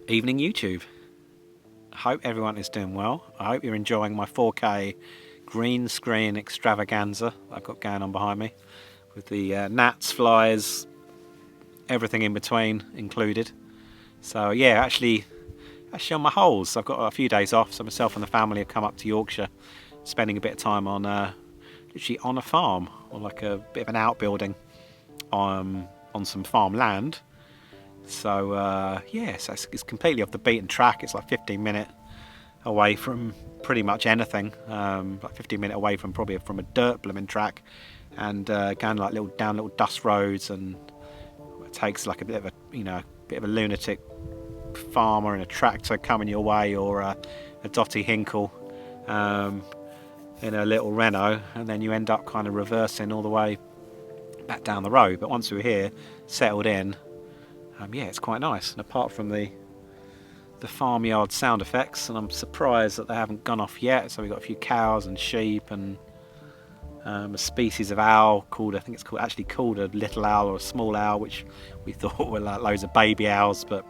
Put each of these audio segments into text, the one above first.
Evening YouTube. I hope everyone is doing well. I hope you're enjoying my 4K green screen extravaganza I've got going on behind me with the gnats, flies, everything in between included. So yeah, actually on my holes, I've got a few days off, so myself and the family have come up to Yorkshire, spending a bit of time on literally on a farm, or like a bit of an outbuilding on some farm land. So yeah, so it's completely off the beaten track. It's like 15-minute away from pretty much anything, like 15-minute away from probably from a dirt blooming track, and going like down little dust roads, and it takes like a bit of a lunatic farmer in a tractor coming your way, or a dotty hinkle in a little Renault, and then you end up kind of reversing all the way back down the road. But once we're here, settled in, yeah, it's quite nice. And apart from the farmyard sound effects, and I'm surprised that they haven't gone off yet, so we've got a few cows and sheep and a species of owl called, I think it's actually called a little owl or a small owl, which we thought were like loads of baby owls, but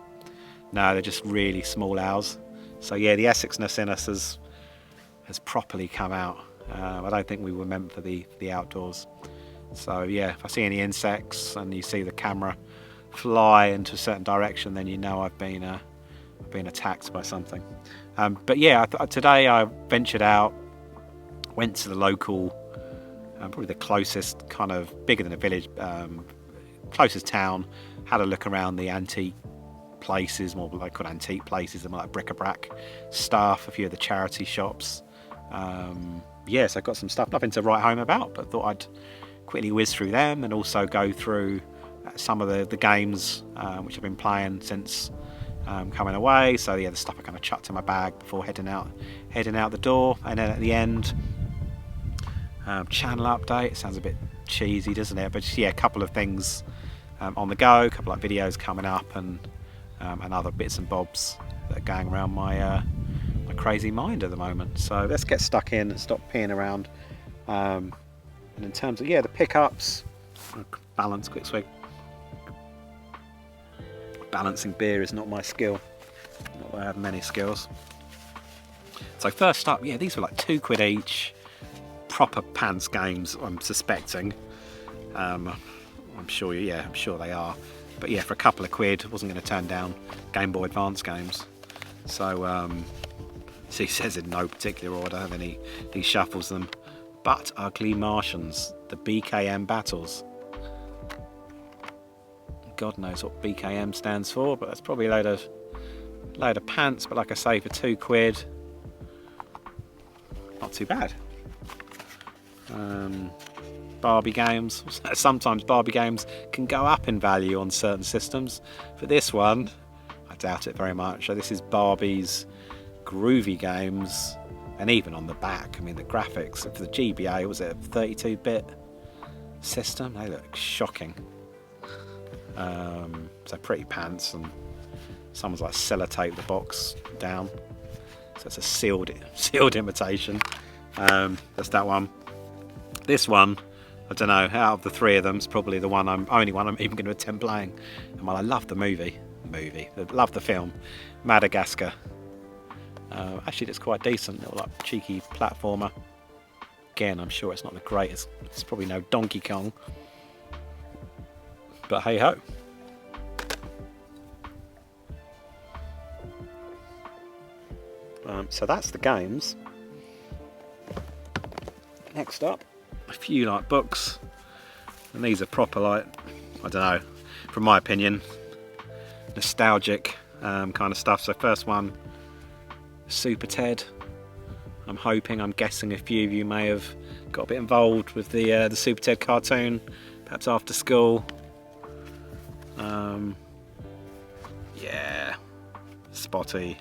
no, they're just really small owls. So yeah, the Essexness in us has properly come out. I don't think we were meant for the outdoors. So yeah, if I see any insects and you see the camera fly into a certain direction, then you know I've been attacked by something. But yeah, today I ventured out, went to the local, probably the closest, kind of bigger than a village, closest town, had a look around the antique places, more like called antique places, and like bric-a-brac stuff, a few of the charity shops. Yes, I got some stuff, nothing to write home about, but thought I'd quickly whiz through them, and also go through some of the games which I've been playing since coming away. So yeah, the stuff I kind of chucked in my bag before heading out the door. And then at the end, channel update. Sounds a bit cheesy, doesn't it? But just, yeah, a couple of things on the go, a couple of videos coming up, and other bits and bobs that are going around my crazy mind at the moment. So let's get stuck in and stop peeing around. And in terms of, yeah, the pickups, balance, quick swig. Balancing beer is not my skill. Not that I have many skills. So first up, yeah, these were like £2 each. Proper pants games, I'm suspecting. I'm sure they are. But yeah, for a couple of quid, I wasn't going to turn down Game Boy Advance games. So he says in no particular order, and then he shuffles them. But Ugly Martians, the BKM battles. God knows what BKM stands for, but that's probably a load of pants. But like I say, for £2, not too bad. Barbie games. Sometimes Barbie games can go up in value on certain systems. For this one, I doubt it very much. So this is Barbie's Groovy Games, and even on the back, I mean, the graphics for the GBA, was it a 32-bit system? They look shocking. So pretty pants, and someone's like sellotaped the box down, so it's a sealed imitation. That's that one. This one, I don't know, out of the three of them, it's probably the only one I'm even going to attempt playing. And while I love the movie, I love the film, Madagascar. Actually, it's quite decent, little like cheeky platformer. Again, I'm sure it's not the greatest. It's probably no Donkey Kong, but hey ho. So that's the games. Next up, a few like books, and these are proper, like, I don't know, from my opinion, nostalgic kind of stuff. So first one, Super Ted. I'm guessing a few of you may have got a bit involved with the Super Ted cartoon, perhaps after school. Yeah, Spotty.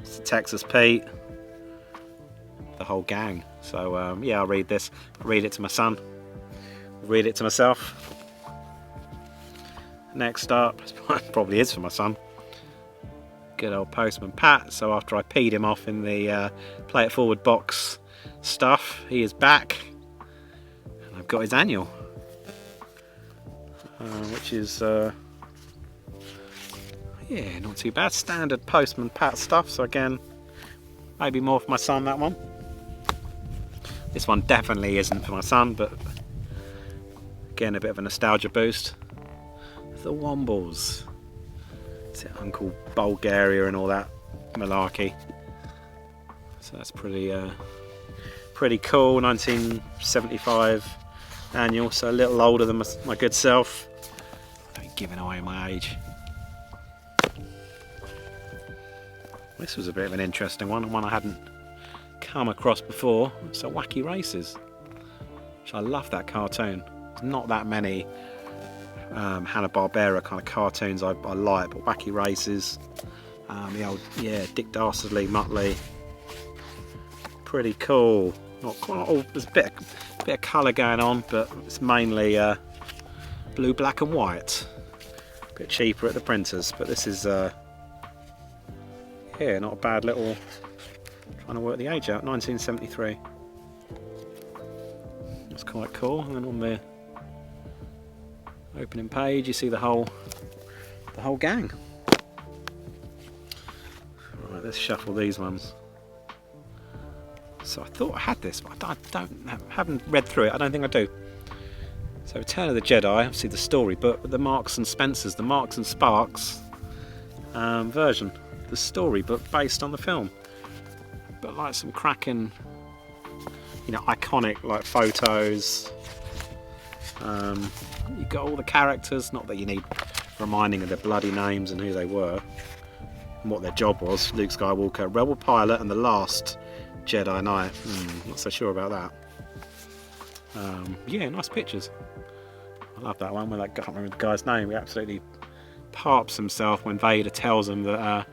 It's the Texas Pete. The whole gang. So yeah, I'll read this. I'll read it to my son. I'll read it to myself. Next up, probably is for my son. Good old Postman Pat. So after I peed him off in the Play It Forward box stuff, he is back. And I've got his annual, which is Yeah, not too bad. Standard Postman Pat stuff. So again, maybe more for my son, that one. This one definitely isn't for my son, but again, a bit of a nostalgia boost. The Wombles. Is it Uncle Bulgaria and all that malarkey? So that's pretty cool. 1975 annual, so a little older than my good self. I'm giving away my age. This was a bit of an interesting one, and one I hadn't come across before. So Wacky Races, which I love that cartoon. There's not that many Hanna-Barbera kind of cartoons I like, but Wacky Races, the old, yeah, Dick Dastardly, Muttley, pretty cool. Not all, there's a bit of colour going on, but it's mainly blue, black and white. A bit cheaper at the printers, but this is yeah, not a bad little, trying to work the age out, 1973. That's quite cool. And then on the opening page you see the whole gang. Right, let's shuffle these ones. So I thought I had this, but I haven't read through it. I don't think I do. So Return of the Jedi, obviously the story, but the Marks and Spencers, the Marks and Sparks version, the story book based on the film. But like some cracking, you know, iconic like photos. You've got all the characters, not that you need reminding of their bloody names and who they were and what their job was. Luke Skywalker, Rebel Pilot, and the last Jedi Knight. Not so sure about that. Yeah, nice pictures. I love that one where that guy, I can't remember the guy's name, he absolutely parps himself when Vader tells him that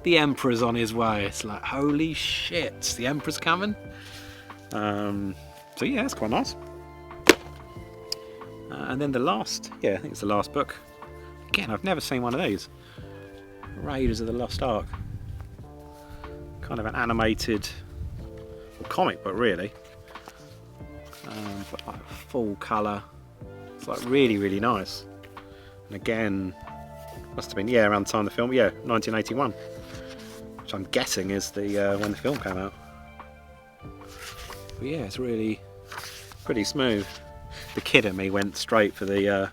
the Emperor's on his way. It's like, holy shit, the Emperor's coming. So yeah, it's quite nice. And then the last, yeah, I think it's the last book. Again, I've never seen one of these. Raiders of the Lost Ark. Kind of an animated comic book, really. But like full colour. It's like really, really nice. And again, must have been, yeah, around the time of the film, yeah, 1981. Which I'm guessing is the when the film came out. But yeah, it's really pretty smooth. The kid in me went straight for the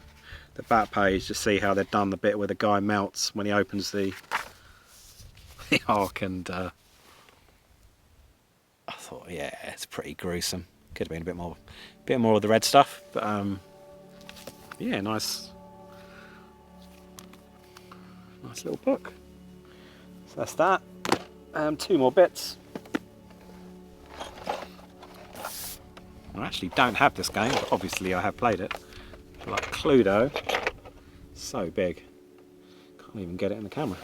back page to see how they'd done the bit where the guy melts when he opens the ark, and I thought, yeah, it's pretty gruesome. Could have been a bit more of the red stuff, but yeah, nice little book. So that's that. Two more bits. I actually don't have this game, but obviously I have played it. Like Cluedo, so big, can't even get it in the camera.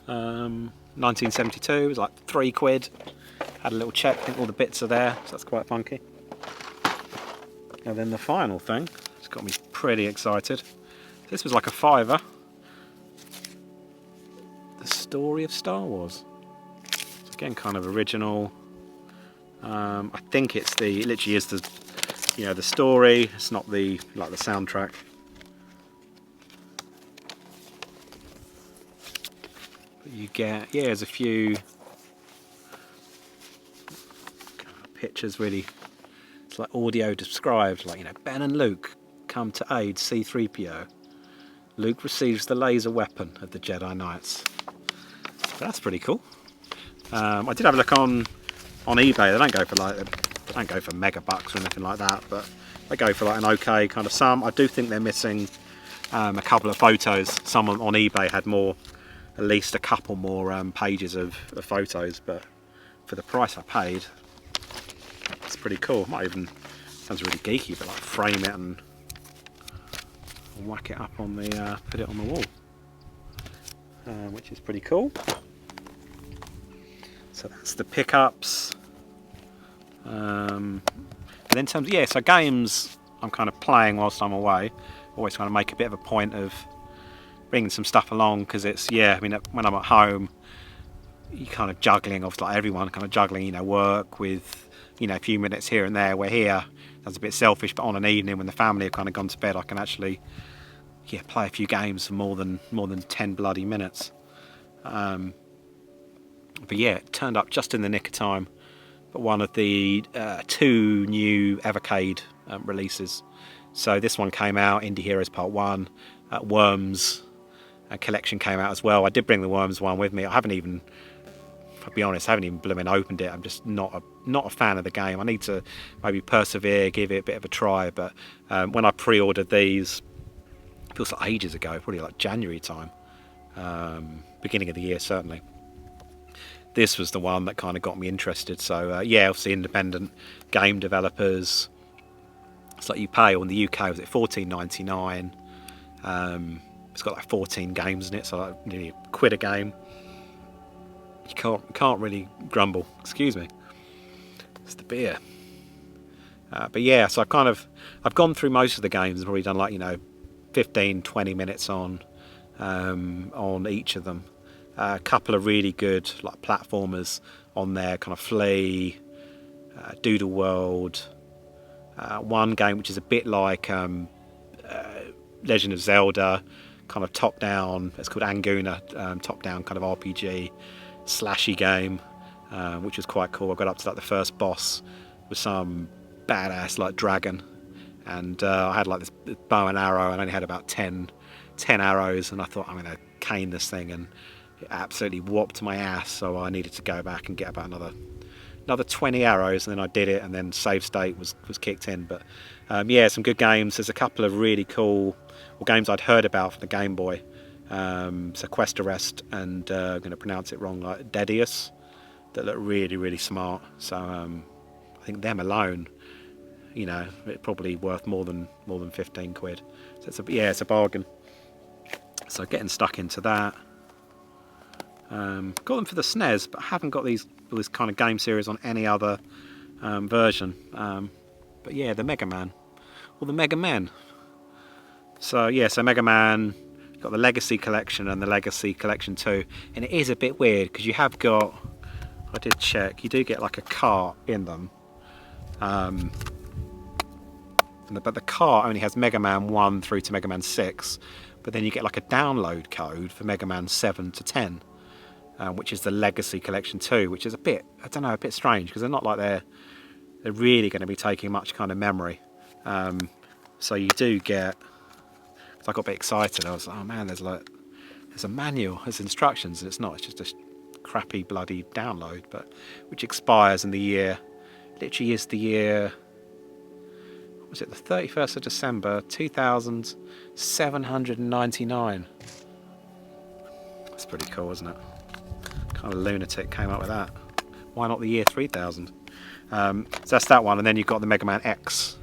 1972, it was like £3. Had a little check, I think all the bits are there, so that's quite funky. And then the final thing, it's got me pretty excited. This was like a £5. The Story of Star Wars. So again, kind of original. I think it literally is the, you know, the story. It's not the like the soundtrack. But you get, yeah, there's a few pictures really. It's like audio described, like, you know, Ben and Luke come to aid C-3PO. Luke receives the laser weapon of the Jedi Knights. So that's pretty cool. I did have a look on eBay. They don't go for mega bucks or anything like that, but they go for like an okay kind of sum. I do think they're missing a couple of photos. Someone on eBay had at least a couple more pages of photos, but for the price I paid, it's pretty cool. Might even, sounds really geeky, but like frame it and whack it up on the, put it on the wall, which is pretty cool. So that's the pickups. And then in terms of, yeah, so games I'm kind of playing whilst I'm away. Always trying to make a bit of a point of bringing some stuff along, because it's, yeah, I mean, when I'm at home, you kind of juggling, obviously like everyone, kind of juggling, you know, work with, you know, a few minutes here and there. We're here, that's a bit selfish, but on an evening when the family have kind of gone to bed, I can actually, yeah, play a few games for more than 10 bloody minutes. But yeah, it turned up just in the nick of time. But one of the 2 new Evercade releases. So this one came out, Indie Heroes Part 1, Worms collection came out as well. I did bring the Worms one with me. I haven't even, I'll be honest, I haven't even blooming opened it. I'm just not a fan of the game. I need to maybe persevere, give it a bit of a try. But when I pre-ordered these, it feels like ages ago, probably like January time, beginning of the year certainly. This was the one that kind of got me interested. So yeah, obviously independent game developers. It's like you pay, or in the UK was it £14.99. It's got like 14 games in it, so like nearly £1 a game. You can't really grumble. Excuse me, it's the beer. But yeah, so I've gone through most of the games and probably done like 15-20 minutes on each of them. A couple of really good like platformers on there, kind of Flea, Doodle World. One game which is a bit like Legend of Zelda, kind of top down. It's called Anguna, top down kind of RPG slashy game, which was quite cool. I got up to like the first boss with some badass like dragon, and I had like this bow and arrow, and I only had about 10 arrows, and I thought I'm going to cane this thing, and it absolutely whopped my ass. So I needed to go back and get about another 20 arrows, and then I did it, and then save state was kicked in. But yeah, some good games. There's a couple of really cool games I'd heard about for the Game Boy. So Quest Arrest and I'm going to pronounce it wrong, like Dedius, that look really, really smart. So I think them alone, it's probably worth more than 15 quid. So it's a bargain. So getting stuck into that. Got them for the SNES, but I haven't got this kind of game series on any other version. But yeah, the Mega Man, or the Mega Men. So yeah, so Mega Man, you've got the Legacy Collection and the Legacy Collection 2, and it is a bit weird because you have got, I did check, you do get like a cart in them, but the cart only has Mega Man 1 through to Mega Man 6, but then you get like a download code for Mega Man 7 to 10. Which is the Legacy Collection 2, which is a bit strange, because they're not like they're really going to be taking much kind of memory. So you do get, so I got a bit excited. I was like, oh man, there's a manual, there's instructions, and it's not, it's just a crappy bloody download, but which expires in the year, literally is the year, what was it, the 31st of December 2799. That's pretty cool, isn't it? Kind of lunatic came up with that. Why not the year 3000? So that's that one, and then you've got the Mega Man X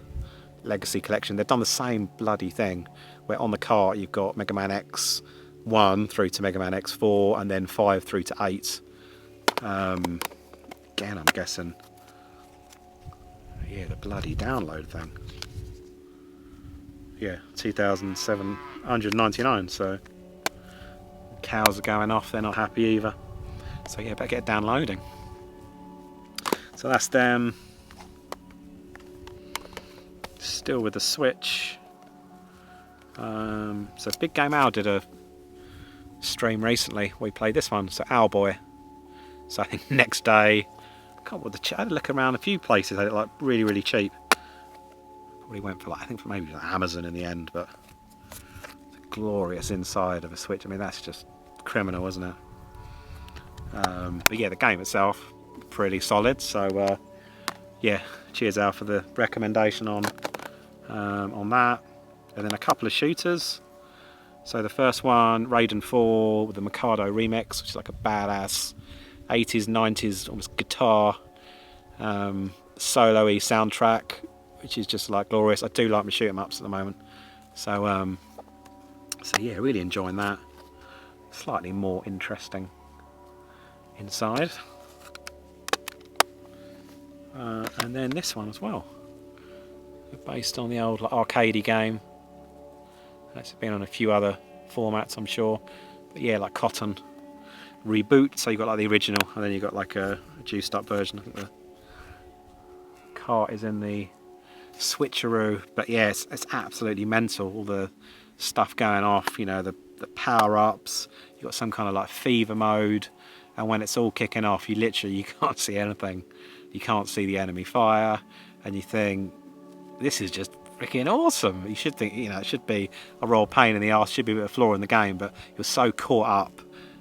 Legacy Collection. They've done the same bloody thing, where on the cart you've got Mega Man X 1 through to Mega Man X 4, and then 5 through to 8. Again, I'm guessing, yeah, the bloody download thing. Yeah, 2799. So cows are going off. They're not happy either. So yeah, better get downloading. So that's them. Still with the Switch. So Big Game Owl did a stream recently. We played this one. So Owlboy. So I think next day, I can't remember I had to look around a few places. I had it like really, really cheap. Probably went for like, I think for maybe like Amazon in the end, but the glorious inside of a Switch. I mean, that's just criminal, isn't it? But yeah, the game itself pretty solid. So yeah, cheers Al for the recommendation on that. And then a couple of shooters. So the first one, Raiden 4 with the Mikado remix, which is like a badass 80s, 90s almost guitar solo-y soundtrack, which is just like glorious. I do like my shoot 'em ups at the moment. So yeah, really enjoying that. Slightly more interesting inside. And then this one as well, based on the old like, arcadey game. It's been on a few other formats, I'm sure, but yeah, like Cotton reboot. So you got like the original, and then you got like a juiced up version. I think the cart is in the switcheroo, but yeah, it's absolutely mental. All the stuff going off, you know, the power-ups. You've got some kind of like fever mode, and when it's all kicking off, you can't see anything. You can't see the enemy fire, and you think, this is just freaking awesome. You should think, you know, it should be a real pain in the arse, should be a bit of flaw in the game, but you're so caught up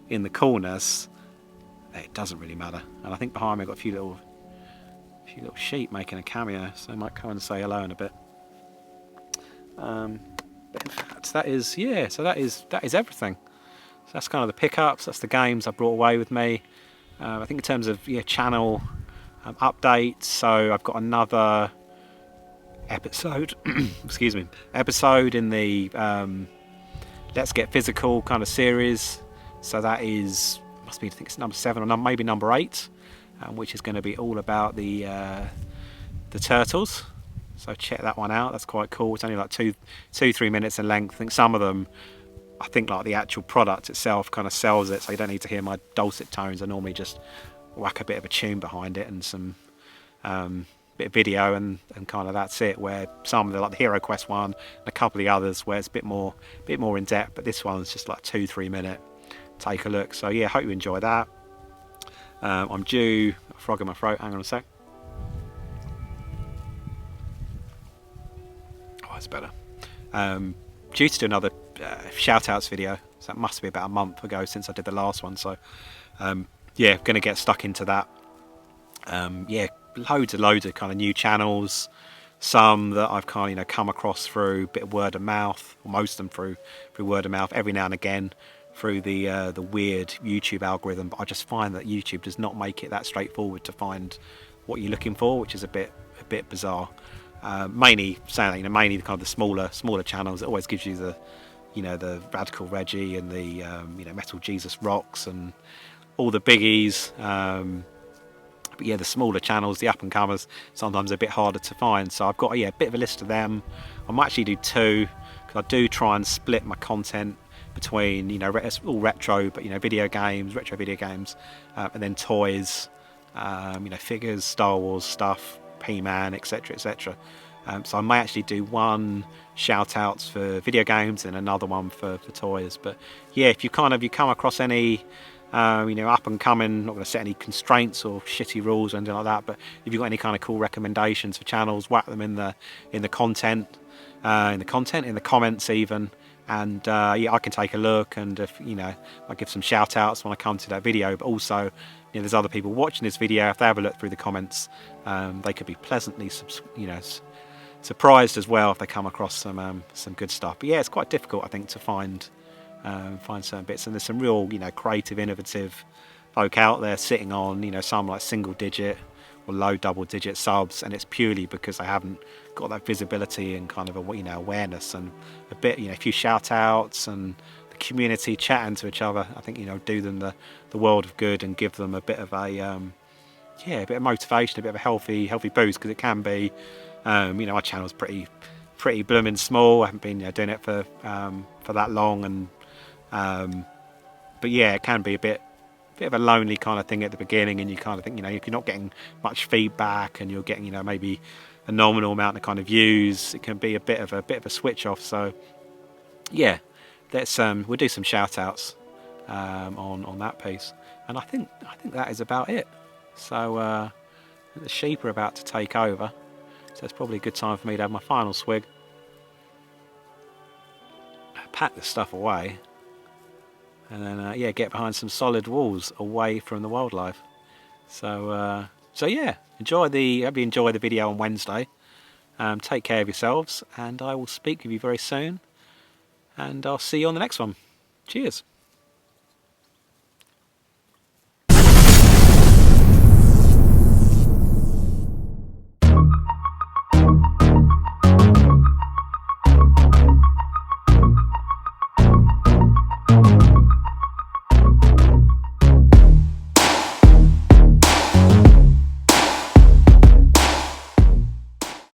in the coolness, it doesn't really matter. And I think behind me I've got a few little sheep making a cameo, so I might come and say hello in a bit. But in fact, that is everything. So that's kind of the pickups, that's the games I brought away with me. I think in terms of channel updates, so I've got another episode excuse me, episode in the Let's Get Physical kind of series. So that is, must be, I think it's number 7 or maybe number 8, which is going to be all about the turtles. So check that one out, that's quite cool. It's only like 2-3 minutes in length. I think some of them, I think like the actual product itself kind of sells it, so you don't need to hear my dulcet tones. I normally just whack a bit of a tune behind it and some bit of video and kind of that's it. Where some of the, like the Hero Quest one and a couple of the others where it's a bit more in depth, but this one's just like 2-3 minute take a look. So yeah, hope you enjoy that. I'm due a frog in my throat, hang on a sec. Oh, that's better. Due to do another shout outs video, so that must be about a month ago since I did the last one, so yeah, gonna get stuck into that. Yeah, loads of kind of new channels, some that I've kind of come across through a bit of word of mouth, or most of them through word of mouth, every now and again through the weird YouTube algorithm. But I just find that YouTube does not make it that straightforward to find what you're looking for, which is a bit bizarre. Mainly saying that, mainly the kind of the smaller channels. It always gives you the the Radical Reggie and the Metal Jesus Rocks and all the biggies. But yeah, the smaller channels, the up and comers, sometimes a bit harder to find. So I've got a bit of a list of them. I might actually do 2, because I do try and split my content between it's all retro, but video games, retro video games, and then toys, figures, Star Wars stuff, He-Man, etc, etc. So I may actually do one shout outs for video games and another one for toys. But yeah, if you come across any up and coming, not going to set any constraints or shitty rules or anything like that, but if you've got any kind of cool recommendations for channels, whack them in the comments even, and yeah, I can take a look, and if I give some shout outs when I come to that video. But also there's other people watching this video, if they have a look through the comments, they could be pleasantly surprised as well if they come across some good stuff. But yeah, it's quite difficult, I think, to find certain bits, and there's some real creative, innovative folk out there sitting on some like single digit or low double digit subs, and it's purely because they haven't got that visibility and kind of awareness, and a bit a few shout outs and the community chatting to each other, I think do them the world of good and give them a bit of a bit of motivation, a bit of a healthy boost, because it can be my channel's pretty blooming small. I haven't been doing it for that long, and but yeah, it can be a bit of a lonely kind of thing at the beginning, and you kind of think if you're not getting much feedback and you're getting maybe a nominal amount of kind of views, it can be a bit of a switch off. So yeah, let's we'll do some shout outs on that piece, and I think that is about it. So the sheep are about to take over, so it's probably a good time for me to have my final swig, pack this stuff away, and then yeah, get behind some solid walls away from the wildlife. So yeah, hope you enjoy the video on Wednesday. Take care of yourselves, and I will speak with you very soon, and I'll see you on the next one. Cheers.